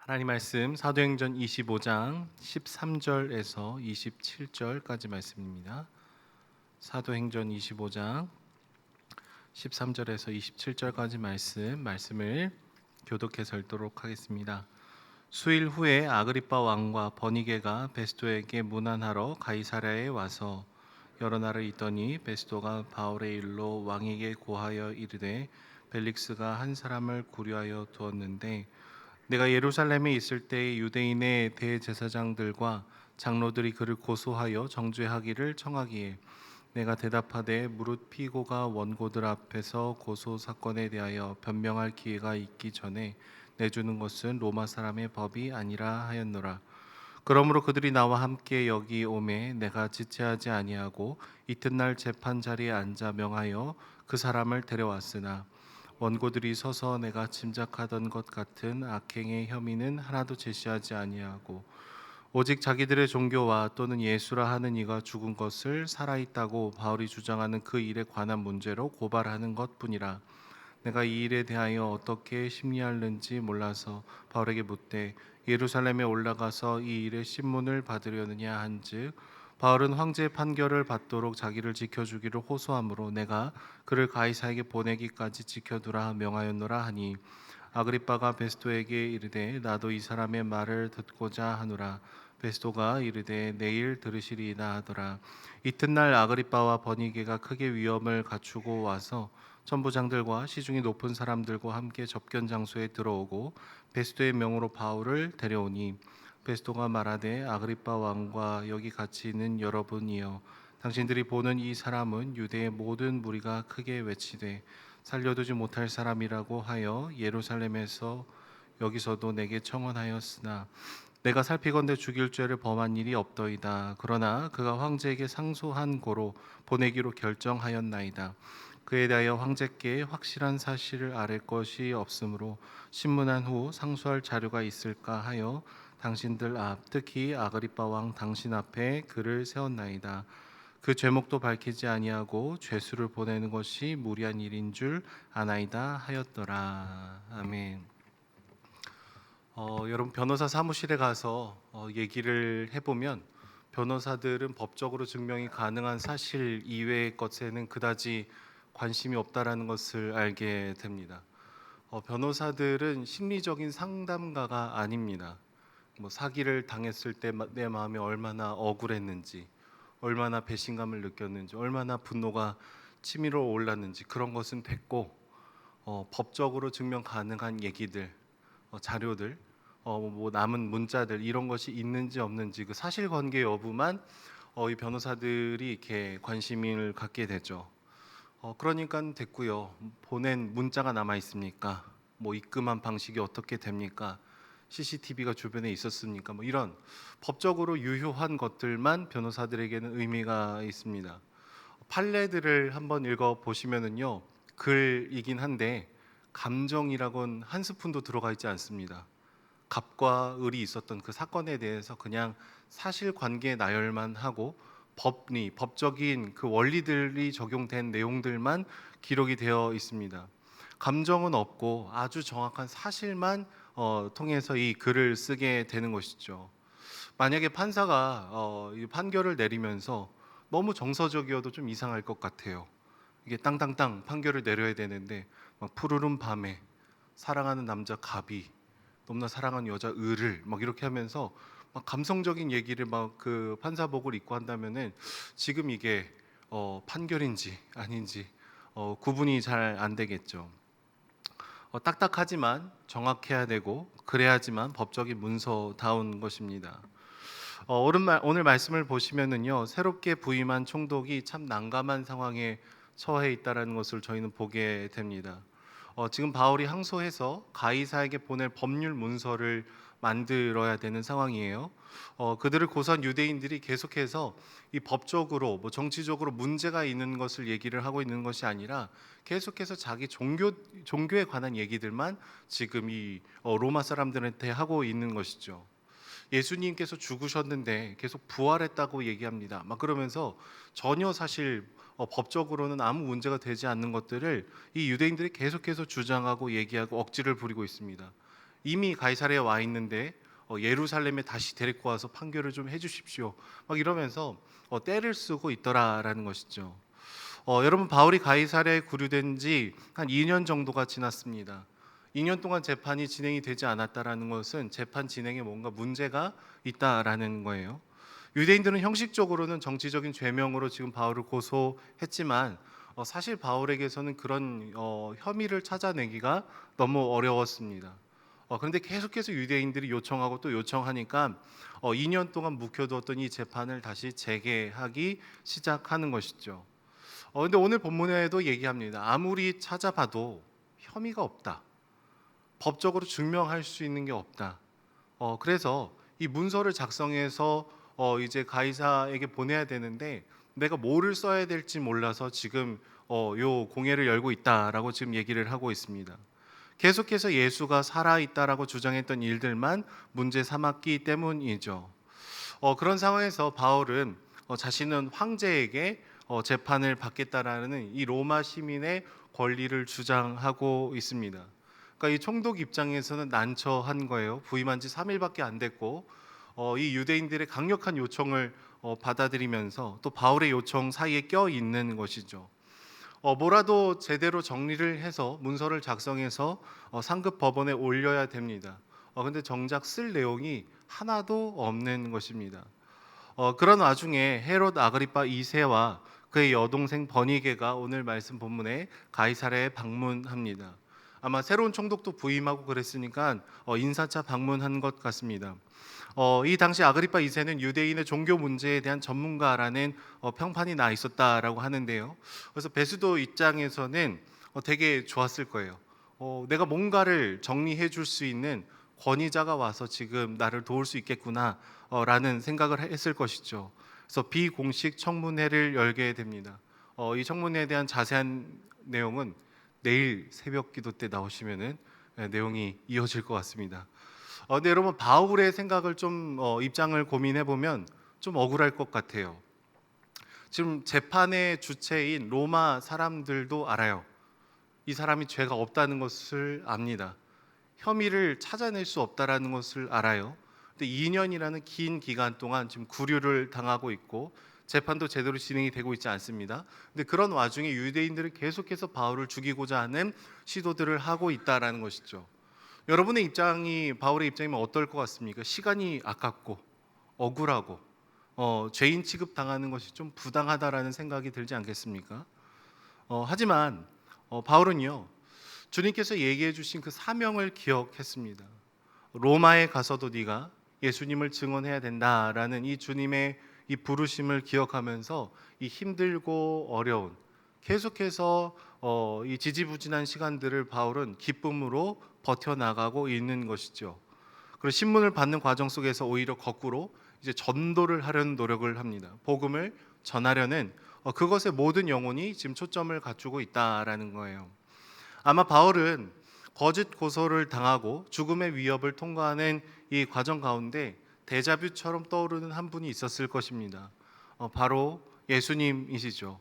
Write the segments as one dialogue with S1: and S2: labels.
S1: 하나님 말씀 사도행전 25장 13절에서 27절까지 말씀입니다. 사도행전 25장 13절에서 27절까지 말씀을 교독해서 읽도록 하겠습니다. 수일 후에 아그리빠 왕과 버니게가 베스도에게 문안하러 가이사랴에 와서 여러 날을 있더니 베스도가 바울의 일로 왕에게 고하여 이르되 벨릭스가 한 사람을 구류하여 두었는데 내가 예루살렘에 있을 때 유대인의 대제사장들과 장로들이 그를 고소하여 정죄하기를 청하기에 내가 대답하되 무릇 피고가 원고들 앞에서 고소 사건에 대하여 변명할 기회가 있기 전에 내주는 것은 로마 사람의 법이 아니라 하였노라. 그러므로 그들이 나와 함께 여기 오매 내가 지체하지 아니하고 이튿날 재판 자리에 앉아 명하여 그 사람을 데려왔으나 원고들이 서서 내가 짐작하던 것 같은 악행의 혐의는 하나도 제시하지 아니하고 오직 자기들의 종교와 또는 예수라 하는 이가 죽은 것을 살아있다고 바울이 주장하는 그 일에 관한 문제로 고발하는 것뿐이라. 내가 이 일에 대하여 어떻게 심리하는지 몰라서 바울에게 묻되 예루살렘에 올라가서 이 일의 신문을 받으려느냐 한즉 바울은 황제의 판결을 받도록 자기를 지켜주기를 호소하므로 내가 그를 가이사에게 보내기까지 지켜두라 명하였노라 하니 아그리빠가 베스도에게 이르되 나도 이 사람의 말을 듣고자 하노라. 베스도가 이르되 내일 들으시리이다 하더라. 이튿날 아그리빠와 버니게가 크게 위험을 갖추고 와서 천부장들과 시중이 높은 사람들과 함께 접견 장소에 들어오고 베스도의 명으로 바울을 데려오니 베스도가 말하되 아그리빠 왕과 여기 같이 있는 여러분이여 당신들이 보는 이 사람은 유대의 모든 무리가 크게 외치되 살려두지 못할 사람이라고 하여 예루살렘에서 여기서도 내게 청언하였으나 내가 살피건대 죽일 죄를 범한 일이 없더이다. 그러나 그가 황제에게 상소한 고로 보내기로 결정하였나이다. 그에 대하여 황제께 확실한 사실을 아랠 것이 없으므로 신문한 후 상소할 자료가 있을까 하여 당신들 앞 특히 아그리빠 왕 당신 앞에 그를 세웠나이다. 그 죄목도 밝히지 아니하고 죄수를 보내는 것이 무리한 일인 줄 아나이다 하였더라. 아멘. 여러분 변호사 사무실에 가서 얘기를 해보면 변호사들은 법적으로 증명이 가능한 사실 이외의 것에는 그다지 관심이 없다라는 것을 알게 됩니다. 변호사들은 심리적인 상담가가 아닙니다. 뭐 사기를 당했을 때 내 마음이 얼마나 억울했는지, 얼마나 배신감을 느꼈는지, 얼마나 분노가 치밀어 올랐는지 그런 것은 됐고 법적으로 증명 가능한 얘기들, 자료들, 뭐 남은 문자들 이런 것이 있는지 없는지 그 사실관계 여부만 이 변호사들이 이렇게 관심을 갖게 되죠. 그러니까 됐고요. 보낸 문자가 남아 있습니까? 뭐 입금한 방식이 어떻게 됩니까? CCTV가 주변에 있었습니까? 뭐 이런 법적으로 유효한 것들만 변호사들에게는 의미가 있습니다. 판례들을 한번 읽어 보시면은요. 글이긴 한데 감정이라곤 한 스푼도 들어가 있지 않습니다. 갑과 을이 있었던 그 사건에 대해서 그냥 사실관계 나열만 하고 법적인 그 원리들이 적용된 내용들만 기록이 되어 있습니다. 감정은 없고 아주 정확한 사실만 통해서 이 글을 쓰게 되는 것이죠. 만약에 판사가 이 판결을 내리면서 너무 정서적이어도 좀 이상할 것 같아요. 이게 땅땅땅 판결을 내려야 되는데 막 푸르른 밤에 사랑하는 남자 갑이 너무나 사랑하는 여자 을을 막 이렇게 하면서 막 감성적인 얘기를 막 그 판사복을 입고 한다면은 지금 이게 판결인지 아닌지 구분이 잘 안 되겠죠. 딱딱하지만 정확해야 되고 그래야지만 법적인 문서다운 것입니다. 오늘 말씀을 보시면은요 새롭게 부임한 총독이 참 난감한 상황에 처해 있다라는 것을 저희는 보게 됩니다. 지금 바울이 항소해서 가이사에게 보낼 법률 문서를 만들어야 되는 상황이에요. 그들을 고소한 유대인들이 계속해서 이 법적으로 뭐 정치적으로 문제가 있는 것을 얘기를 하고 있는 것이 아니라 계속해서 자기 종교에 관한 얘기들만 지금 이 로마 사람들한테 하고 있는 것이죠. 예수님께서 죽으셨는데 계속 부활했다고 얘기합니다. 막 그러면서 전혀 사실 법적으로는 아무 문제가 되지 않는 것들을 이 유대인들이 계속해서 주장하고 얘기하고 억지를 부리고 있습니다. 이미 가이사랴에 와 있는데 예루살렘에 다시 데리고 와서 판결을 좀 해주십시오. 막 이러면서 떼를 쓰고 있더라라는 것이죠. 여러분 바울이 가이사랴에 구류된 지 한 2년 정도가 지났습니다. 2년 동안 재판이 진행이 되지 않았다라는 것은 재판 진행에 뭔가 문제가 있다라는 거예요. 유대인들은 형식적으로는 정치적인 죄명으로 지금 바울을 고소했지만 사실 바울에게서는 그런 혐의를 찾아내기가 너무 어려웠습니다. 그런데 계속해서 유대인들이 요청하고 또 요청하니까 2년 동안 묵혀두었던 이 재판을 다시 재개하기 시작하는 것이죠. 근데 오늘 본문에도 얘기합니다. 아무리 찾아봐도 혐의가 없다. 법적으로 증명할 수 있는 게 없다. 그래서 이 문서를 작성해서 이제 가이사에게 보내야 되는데 내가 뭐를 써야 될지 몰라서 지금 요 공회를 열고 있다라고 지금 얘기를 하고 있습니다. 계속해서 예수가 살아 있다라고 주장했던 일들만 문제 삼았기 때문이죠. 그런 상황에서 바울은 자신은 황제에게 재판을 받겠다라는 이 로마 시민의 권리를 주장하고 있습니다. 그러니까 이 총독 입장에서는 난처한 거예요. 부임한 지 3일밖에 안 됐고 이 유대인들의 강력한 요청을 받아들이면서 또 바울의 요청 사이에 껴 있는 것이죠. 뭐라도 제대로 정리를 해서 문서를 작성해서 상급 법원에 올려야 됩니다. 근데 정작 쓸 내용이 하나도 없는 것입니다. 그런 와중에 헤롯 아그리파 2세와 그의 여동생 버니게가 오늘 말씀 본문에 가이사랴에 방문합니다. 아마 새로운 총독도 부임하고 그랬으니까 인사차 방문한 것 같습니다. 이 당시 아그리파 2세는 유대인의 종교 문제에 대한 전문가라는 평판이 나 있었다라고 하는데요. 그래서 베스도 입장에서는 되게 좋았을 거예요. 내가 뭔가를 정리해 줄 수 있는 권위자가 와서 지금 나를 도울 수 있겠구나 라는 생각을 했을 것이죠. 그래서 비공식 청문회를 열게 됩니다. 이 청문회에 대한 자세한 내용은 내일 새벽 기도 때 나오시면은 내용이 이어질 것 같습니다. 근데 여러분 바울의 생각을 좀 입장을 고민해 보면 좀 억울할 것 같아요. 지금 재판의 주체인 로마 사람들도 알아요. 이 사람이 죄가 없다는 것을 압니다. 혐의를 찾아낼 수 없다라는 것을 알아요. 근데 2년이라는 긴 기간 동안 지금 구류를 당하고 있고 재판도 제대로 진행이 되고 있지 않습니다. 근데 그런 와중에 유대인들은 계속해서 바울을 죽이고자 하는 시도들을 하고 있다라는 것이죠. 여러분의 입장이 바울의 입장이면 어떨 것 같습니까? 시간이 아깝고 억울하고 죄인 취급 당하는 것이 좀 부당하다라는 생각이 들지 않겠습니까? 하지만 바울은요 주님께서 얘기해 주신 그 사명을 기억했습니다. 로마에 가서도 네가 예수님을 증언해야 된다라는 이 주님의 이 부르심을 기억하면서 이 힘들고 어려운 계속해서 이 지지부진한 시간들을 바울은 기쁨으로 버텨나가고 있는 것이죠. 그리고 신문을 받는 과정 속에서 오히려 거꾸로 이제 전도를 하려는 노력을 합니다. 복음을 전하려는 그것에 모든 영혼이 지금 초점을 갖추고 있다라는 거예요. 아마 바울은 거짓 고소를 당하고 죽음의 위협을 통과하는 이 과정 가운데 데자뷰처럼 떠오르는 한 분이 있었을 것입니다. 바로 예수님이시죠.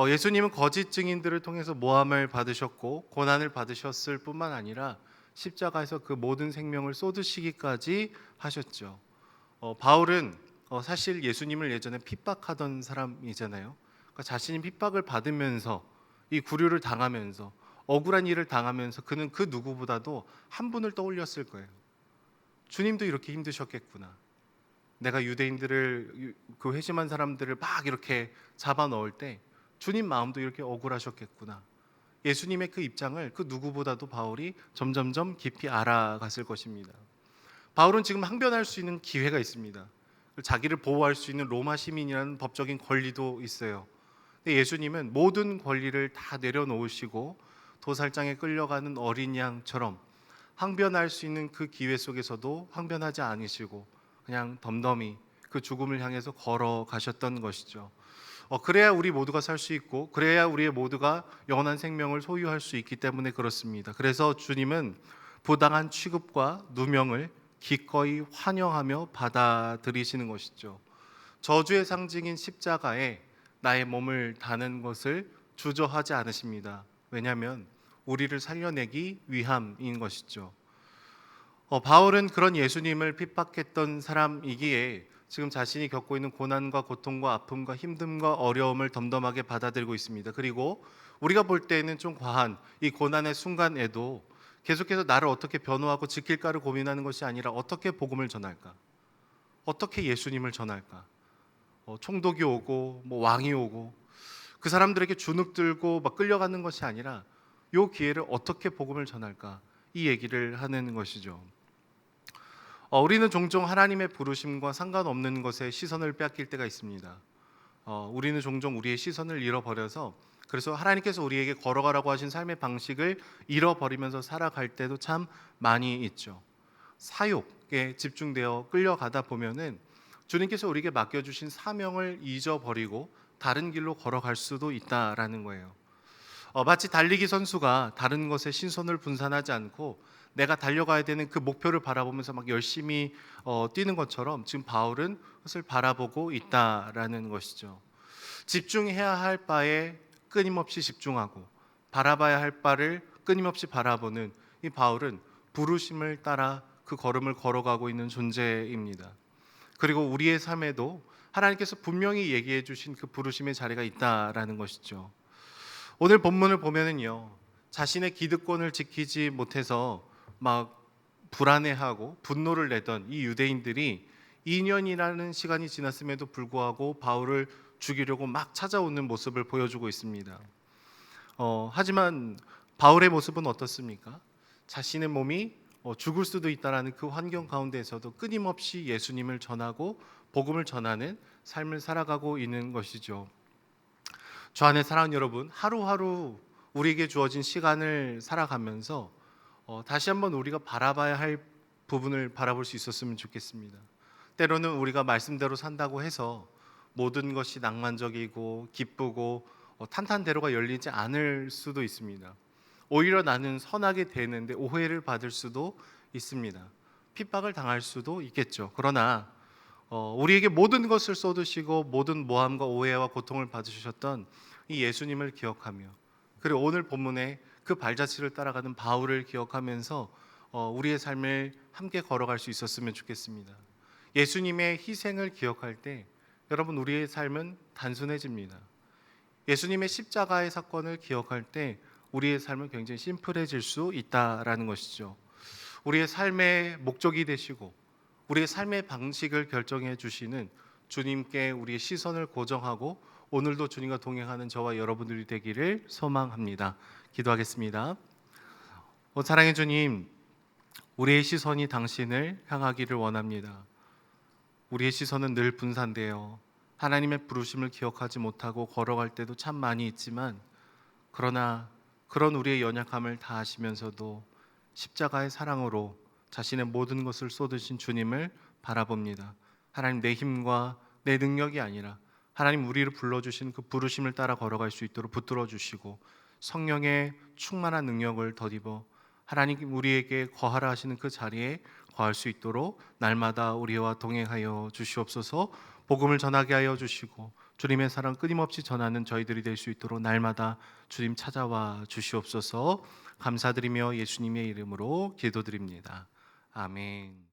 S1: 예수님은 거짓 증인들을 통해서 모함을 받으셨고 고난을 받으셨을 뿐만 아니라 십자가에서 그 모든 생명을 쏟으시기까지 하셨죠. 바울은 사실 예수님을 예전에 핍박하던 사람이잖아요. 그러니까 자신이 핍박을 받으면서 이 구류를 당하면서 억울한 일을 당하면서 그는 그 누구보다도 한 분을 떠올렸을 거예요. 주님도 이렇게 힘드셨겠구나. 내가 유대인들을 그 회심한 사람들을 막 이렇게 잡아 넣을 때 주님 마음도 이렇게 억울하셨겠구나. 예수님의 그 입장을 그 누구보다도 바울이 점점점 깊이 알아갔을 것입니다. 바울은 지금 항변할 수 있는 기회가 있습니다. 자기를 보호할 수 있는 로마 시민이라는 법적인 권리도 있어요. 근데 예수님은 모든 권리를 다 내려놓으시고 도살장에 끌려가는 어린 양처럼 항변할 수 있는 그 기회 속에서도 항변하지 않으시고 그냥 덤덤히 그 죽음을 향해서 걸어가셨던 것이죠. 그래야 우리 모두가 살 수 있고 그래야 우리 모두가 영원한 생명을 소유할 수 있기 때문에 그렇습니다. 그래서 주님은 부당한 취급과 누명을 기꺼이 환영하며 받아들이시는 것이죠. 저주의 상징인 십자가에 나의 몸을 다는 것을 주저하지 않으십니다. 왜냐하면 우리를 살려내기 위함인 것이죠. 바울은 그런 예수님을 핍박했던 사람이기에 지금 자신이 겪고 있는 고난과 고통과 아픔과 힘듦과 어려움을 덤덤하게 받아들이고 있습니다. 그리고 우리가 볼 때에는 좀 과한 이 고난의 순간에도 계속해서 나를 어떻게 변호하고 지킬까를 고민하는 것이 아니라 어떻게 복음을 전할까? 어떻게 예수님을 전할까? 총독이 오고 뭐 왕이 오고 그 사람들에게 주눅 들고 막 끌려가는 것이 아니라 요 기회를 어떻게 복음을 전할까? 이 얘기를 하는 것이죠. 우리는 종종 하나님의 부르심과 상관없는 것에 시선을 빼앗길 때가 있습니다. 우리는 종종 우리의 시선을 잃어버려서 그래서 하나님께서 우리에게 걸어가라고 하신 삶의 방식을 잃어버리면서 살아갈 때도 참 많이 있죠. 사욕에 집중되어 끌려가다 보면은 주님께서 우리에게 맡겨주신 사명을 잊어버리고 다른 길로 걸어갈 수도 있다라는 거예요. 마치 달리기 선수가 다른 것에 신선을 분산하지 않고 내가 달려가야 되는 그 목표를 바라보면서 막 열심히 뛰는 것처럼 지금 바울은 그것을 바라보고 있다라는 것이죠. 집중해야 할 바에 끊임없이 집중하고 바라봐야 할 바를 끊임없이 바라보는 이 바울은 부르심을 따라 그 걸음을 걸어가고 있는 존재입니다. 그리고 우리의 삶에도 하나님께서 분명히 얘기해 주신 그 부르심의 자리가 있다라는 것이죠. 오늘 본문을 보면은요, 자신의 기득권을 지키지 못해서 막 불안해하고 분노를 내던 이 유대인들이 2년이라는 시간이 지났음에도 불구하고 바울을 죽이려고 막 찾아오는 모습을 보여주고 있습니다. 하지만 바울의 모습은 어떻습니까? 자신의 몸이 죽을 수도 있다라는 그 환경 가운데에서도 끊임없이 예수님을 전하고 복음을 전하는 삶을 살아가고 있는 것이죠. 저 안에 사랑하는 여러분, 하루하루 우리에게 주어진 시간을 살아가면서 다시 한번 우리가 바라봐야 할 부분을 바라볼 수 있었으면 좋겠습니다. 때로는 우리가 말씀대로 산다고 해서 모든 것이 낭만적이고 기쁘고 탄탄대로가 열리지 않을 수도 있습니다. 오히려 나는 선하게 되는데 오해를 받을 수도 있습니다. 핍박을 당할 수도 있겠죠. 그러나 우리에게 모든 것을 쏟으시고 모든 모함과 오해와 고통을 받으셨던 이 예수님을 기억하며 그리고 오늘 본문에 그 발자취를 따라가는 바울을 기억하면서 우리의 삶을 함께 걸어갈 수 있었으면 좋겠습니다. 예수님의 희생을 기억할 때 여러분 우리의 삶은 단순해집니다. 예수님의 십자가의 사건을 기억할 때 우리의 삶은 굉장히 심플해질 수 있다라는 것이죠. 우리의 삶의 목적이 되시고 우리의 삶의 방식을 결정해 주시는 주님께 우리의 시선을 고정하고 오늘도 주님과 동행하는 저와 여러분들이 되기를 소망합니다. 기도하겠습니다. 사랑의 주님, 우리의 시선이 당신을 향하기를 원합니다. 우리의 시선은 늘 분산되어 하나님의 부르심을 기억하지 못하고 걸어갈 때도 참 많이 있지만 그러나 그런 우리의 연약함을 다 아시면서도 십자가의 사랑으로 자신의 모든 것을 쏟으신 주님을 바라봅니다. 하나님, 내 힘과 내 능력이 아니라 하나님 우리를 불러주신 그 부르심을 따라 걸어갈 수 있도록 붙들어 주시고 성령의 충만한 능력을 덧입어 하나님 우리에게 거하라 하시는 그 자리에 거할 수 있도록 날마다 우리와 동행하여 주시옵소서. 복음을 전하게 하여 주시고 주님의 사랑 끊임없이 전하는 저희들이 될 수 있도록 날마다 주님 찾아와 주시옵소서. 감사드리며 예수님의 이름으로 기도드립니다. 아멘.